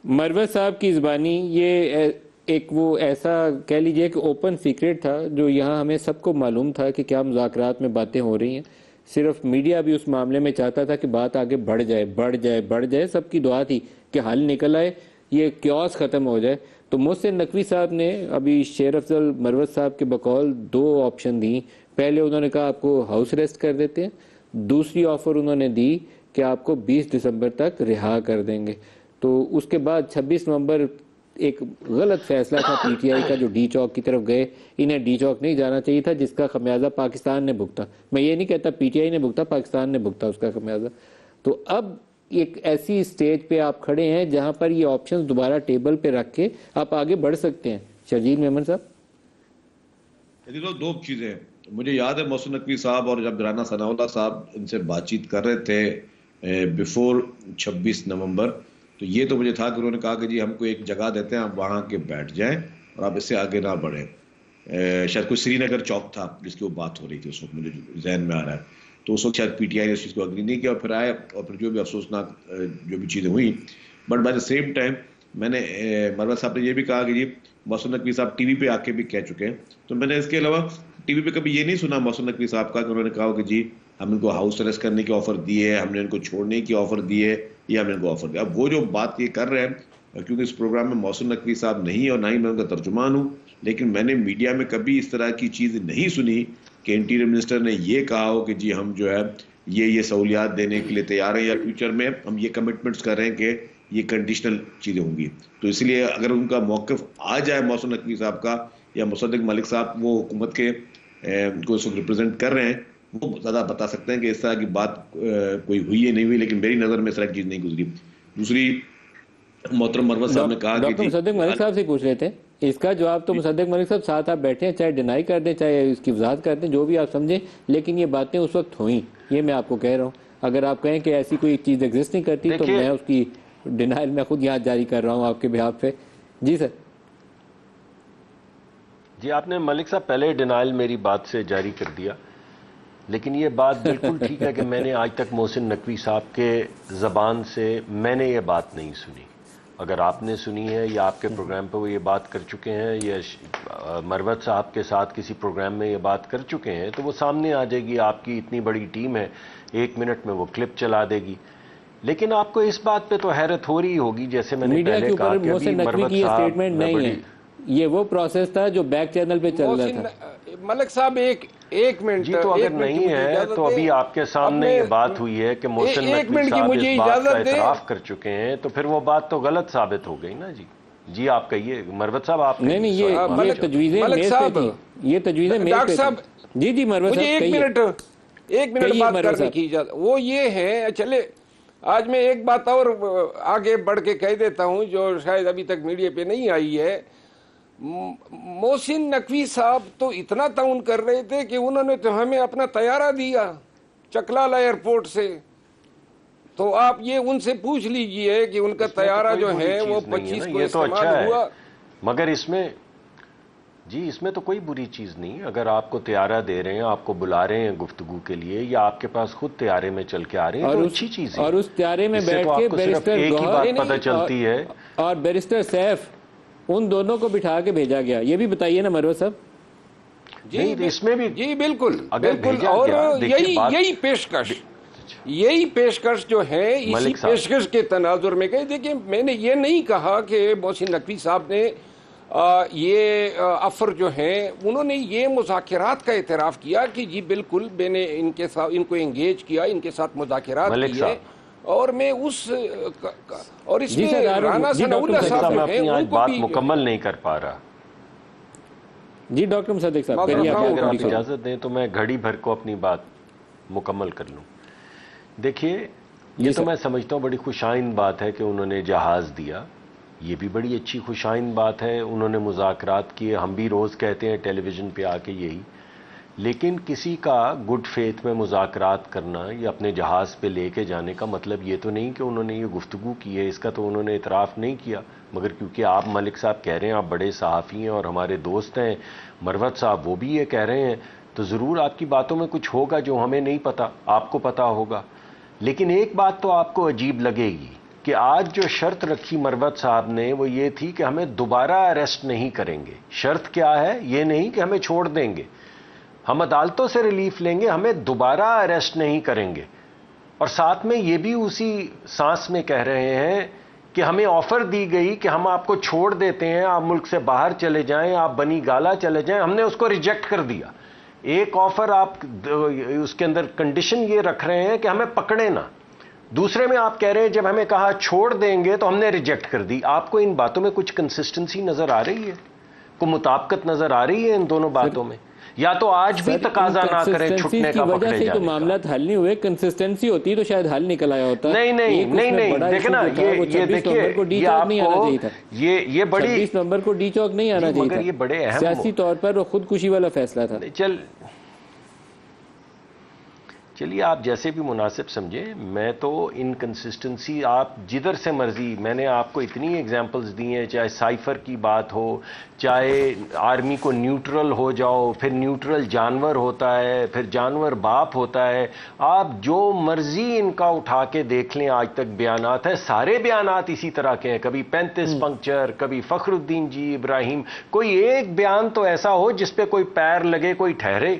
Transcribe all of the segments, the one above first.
مروت صاحب کی زبانی یہ ایک وہ ایسا کہہ لیجئے کہ اوپن سیکریٹ تھا جو یہاں ہمیں سب کو معلوم تھا کہ کیا مذاکرات میں باتیں ہو رہی ہیں. صرف میڈیا بھی اس معاملے میں چاہتا تھا کہ بات آگے بڑھ جائے بڑھ جائے بڑھ جائے. سب کی دعا تھی کہ حل نکل آئے, یہ کیوس ختم ہو جائے. تو محسن نقوی صاحب نے ابھی شیر افضل مروت صاحب کے بقول دو آپشن دیں. پہلے انہوں نے کہا آپ کو ہاؤس ریسٹ کر دیتے ہیں, دوسری آفر انہوں نے دی کہ آپ کو 20 دسمبر تک رہا کر دیں گے. تو اس کے بعد 26 نومبر ایک غلط فیصلہ تھا پی ٹی آئی کا جو ڈی چوک کی طرف گئے. انہیں ڈی چوک نہیں جانا چاہیے تھا, جس کا خمیازہ پاکستان نے بھگتا. میں یہ نہیں کہتا پی ٹی آئی نے بھگتا, پاکستان نے بھگتا اس کا خمیازہ. تو اب ایک ایسی سٹیج پہ آپ کھڑے ہیں جہاں پر یہ آپشنز دوبارہ ٹیبل پہ رکھ کے آپ آگے بڑھ سکتے ہیں. شرجیل میمن صاحب, دو چیزیں مجھے یاد ہے. محسن نقوی صاحب اور جب رانا ثناء اللہ صاحب ان سے بات چیت کر رہے تھے بیفور 26 نومبر, تو یہ تو مجھے تھا کہ انہوں نے کہا کہ جی ہم کو ایک جگہ دیتے ہیں, آپ وہاں کے بیٹھ جائیں اور آپ اس سے آگے نہ بڑھیں. شاید کوئی سری نگر چوک تھا جس کی وہ بات ہو رہی تھی اس وقت, مجھے ذہن میں آ رہا ہے. تو اس وقت شاید پی ٹی آئی نے اس چیز کو اگری نہیں کیا, اور پھر آئے اور پھر جو بھی افسوسناک جو بھی چیزیں ہوئیں. But by the same time میں نے مروت صاحب نے یہ بھی کہا کہ جی محسن نقوی صاحب ٹی وی پہ آ کے بھی کہہ چکے ہیں. تو میں نے اس کے علاوہ ٹی وی پہ کبھی یہ نہیں سنا محسن نقوی صاحب کا کہ انہوں نے کہا کہ جی ہم ان کو ہاؤس اریسٹ کرنے کی آفر دی ہے, ہم نے ان کو چھوڑنے کی آفر دی ہے, یا ہم نے ان کو آفر دیا. اب وہ جو بات یہ کر رہے ہیں, کیونکہ اس پروگرام میں محسن نقوی صاحب نہیں اور نہ ہی میں ان کا ترجمان ہوں, لیکن میں نے میڈیا میں کبھی اس طرح کی چیز نہیں سنی کہ انٹیریئر منسٹر نے یہ کہا ہو کہ جی ہم جو ہے یہ سہولیات دینے کے لیے تیار ہیں, یا فیوچر میں ہم یہ کمٹمنٹس کر رہے ہیں کہ یہ کنڈیشنل چیزیں ہوں گی. تو اس لیے اگر ان کا موقف آ جائے محسن نقوی صاحب کا, یا مصدق ملک صاحب وہ حکومت کے کو اس وقت ریپرزینٹ کر رہے ہیں, وہ زیادہ بتا سکتے ہیں کہ اس طرح کی بات کوئی ہوئی ہے نہیں ہوئی, لیکن میری نظر میں اس طرح کی چیز نہیں گزری. دوسری, محترم مروت صاحب نے کہا کہ ڈاکٹر مصدق ملک صاحب سے پوچھ رہے تھے, اس کا جواب تو مصدق ملک صاحب ساتھ آپ بیٹھے ہیں, چاہے ڈینائی کر دیں چاہے اس کی وضاحت کر دیں, جو بھی آپ سمجھیں, لیکن یہ باتیں اس وقت ہوئیں, یہ میں آپ کو کہہ رہا ہوں. اگر آپ کہیں کہ ایسی کوئی چیز ایگزسٹ نہیں کرتی تو میں اس کی ڈینائل میں خود یہاں جاری کر رہا ہوں آپ کے بہاف پہ. جی سر. جی آپ نے ملک صاحب پہلے ڈینائل میری بات سے جاری کر دیا, لیکن یہ بات بالکل ٹھیک ہے کہ میں نے آج تک محسن نقوی صاحب کے زبان سے میں نے یہ بات نہیں سنی. اگر آپ نے سنی ہے یا آپ کے پروگرام پہ وہ یہ بات کر چکے ہیں, یا مروت صاحب کے ساتھ کسی پروگرام میں یہ بات کر چکے ہیں, تو وہ سامنے آ جائے گی. آپ کی اتنی بڑی ٹیم ہے, 1 منٹ میں وہ کلپ چلا دے گی. لیکن آپ کو اس بات پہ تو حیرت ہو رہی ہوگی, جیسے میں نے پہلے کہا کہ ابھی مروت صاحب نہیں ہے, یہ وہ پروسیس تھا جو بیک چینل پہ چل رہا تھا. ملک صاحب ایک منٹ, جی تو اگر نہیں ہے تو ابھی آپ کے سامنے یہ بات ہوئی ہے کہ محسن نقوی صاحب اس بات کا اعتراف کر چکے ہیں, تو پھر وہ بات تو غلط ثابت ہو گئی نا. جی جی آپ کہیے مروت صاحب. آپ نہیں یہ تجویزیں میرے پہ تھی, یہ تجویزیں میرے پہ تھی. جی جی مروت صاحب, ایک منٹ بات کرنے کی اجازت. وہ یہ ہے, چلے آج میں ایک بات اور آگے بڑھ کے کہہ دیتا ہوں جو شاید ابھی تک میڈیا پہ نہیں آئی ہے. محسن نقوی صاحب تو اتنا تعاون کر رہے تھے کہ انہوں نے تو ہمیں اپنا طیارہ دیا چکلالہ ایئرپورٹ سے. تو آپ یہ ان سے پوچھ لیجئے کہ ان کا طیارہ جو ہے وہ 25 کو استعمال ہوا. مگر اس میں جی اس میں تو کوئی بری چیز نہیں. اگر آپ کو طیارہ دے رہے ہیں, آپ کو بلا رہے ہیں گفتگو کے لیے, یا آپ کے پاس خود طیارے میں چل کے آ رہے ہیں, تو اچھی چیز ہے. اور اس طیارے میں بیٹھ کے بیرسٹر ایک ہی بات پتہ چلتی ہے, اور بیرسٹر سیف, ان دونوں کو بٹھا کے بھیجا گیا. یہ بھی بتائیے نا مروت صاحب. جی اس میں بھی جی بالکل بالکل. اور یہی پیشکش جو ہے, اسی پیشکش کے تناظر میں کہ دیکھیں میں نے یہ نہیں کہا کہ محسن نقوی صاحب نے یہ افر جو ہیں انہوں نے یہ مذاکرات کا اعتراف کیا کہ جی بالکل میں نے ان کو انگیج کیا, ان کے ساتھ مذاکرات کیے, اور میں اس میں رانا ثناء اللہ صاحب میں اپنی آج بات مکمل نہیں کر پا رہا. جی ڈاکٹر مصدق صاحب اگر آپ اجازت دیں تو میں گھڑی بھر کو اپنی بات مکمل کر لوں. دیکھیے یہ تو میں سمجھتا ہوں بڑی خوشائند بات ہے کہ انہوں نے جہاز دیا, یہ بھی بڑی اچھی خوشائند بات ہے. انہوں نے مذاکرات کیے, ہم بھی روز کہتے ہیں ٹیلی ویژن پہ آ کے یہی. لیکن کسی کا گڈ فیتھ میں مذاکرات کرنا یا اپنے جہاز پہ لے کے جانے کا مطلب یہ تو نہیں کہ انہوں نے یہ گفتگو کی ہے, اس کا تو انہوں نے اعتراف نہیں کیا. مگر کیونکہ آپ ملک صاحب کہہ رہے ہیں, آپ بڑے صحافی ہیں اور ہمارے دوست ہیں, مروت صاحب وہ بھی یہ کہہ رہے ہیں, تو ضرور آپ کی باتوں میں کچھ ہوگا جو ہمیں نہیں پتا, آپ کو پتا ہوگا. لیکن ایک بات تو آپ کو عجیب لگے گی کہ آج جو شرط رکھی مروت صاحب نے وہ یہ تھی کہ ہمیں دوبارہ اریسٹ نہیں کریں گے. شرط کیا ہے؟ یہ نہیں کہ ہمیں چھوڑ دیں گے، ہم عدالتوں سے ریلیف لیں گے، ہمیں دوبارہ اریسٹ نہیں کریں گے. اور ساتھ میں یہ بھی اسی سانس میں کہہ رہے ہیں کہ ہمیں آفر دی گئی کہ ہم آپ کو چھوڑ دیتے ہیں، آپ ملک سے باہر چلے جائیں، آپ بنی گالا چلے جائیں. ہم نے اس کو ریجیکٹ کر دیا. ایک آفر آپ اس کے اندر کنڈیشن یہ رکھ رہے ہیں کہ ہمیں پکڑے نہ، دوسرے میں آپ کہہ رہے ہیں جب ہمیں کہا چھوڑ دیں گے تو ہم نے ریجیکٹ کر دی. آپ کو ان باتوں میں کچھ کنسسٹنسی نظر آ رہی ہے؟ کوئی مطابقت نظر آ رہی ہے ان دونوں باتوں میں؟ یا تو آج بھی تقاضا نہ کریں چھٹنے کا، پکڑے جانے کا. تو معاملات حل نہیں ہوئے. کنسسٹنسی ہوتی تو شاید حل نکل آیا ہوتا. نہیں دیکھیں نا، یہ دیکھیے یہ آپ کو یہ بڑی 26 نومبر کو ڈی چوک نہیں آنا چاہیے تھا. یہ بڑے اہم سیاسی طور پر خودکشی والا فیصلہ تھا. چلیے آپ جیسے بھی مناسب سمجھیں. میں تو انکنسسٹنسی آپ جدھر سے مرضی، میں نے آپ کو اتنی ایگزامپلز دی ہیں، چاہے سائفر کی بات ہو، چاہے آرمی کو نیوٹرل ہو جاؤ، پھر نیوٹرل جانور ہوتا ہے، پھر جانور باپ ہوتا ہے. آپ جو مرضی ان کا اٹھا کے دیکھ لیں، آج تک بیانات ہیں، سارے بیانات اسی طرح کے ہیں. کبھی 35 پنکچر، کبھی فخر الدین جی ابراہیم. کوئی ایک بیان تو ایسا ہو جس پہ کوئی پیر لگے، کوئی ٹھہرے.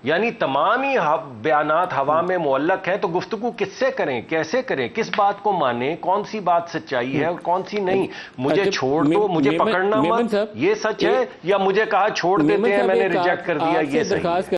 یعنی تمام ہی بیانات ہوا میں معلق ہیں. تو گفتگو کس سے کریں، کیسے کریں، کس بات کو مانیں، کون سی بات سچائی ہے اور کون سی نہیں؟ مجھے چھوڑ دو، مجھے پکڑنا مت، یہ سچ ہے؟ یا مجھے کہا چھوڑ دیتے ہیں، میں نے ریجیکٹ کر دیا، یہ صحیح ہے؟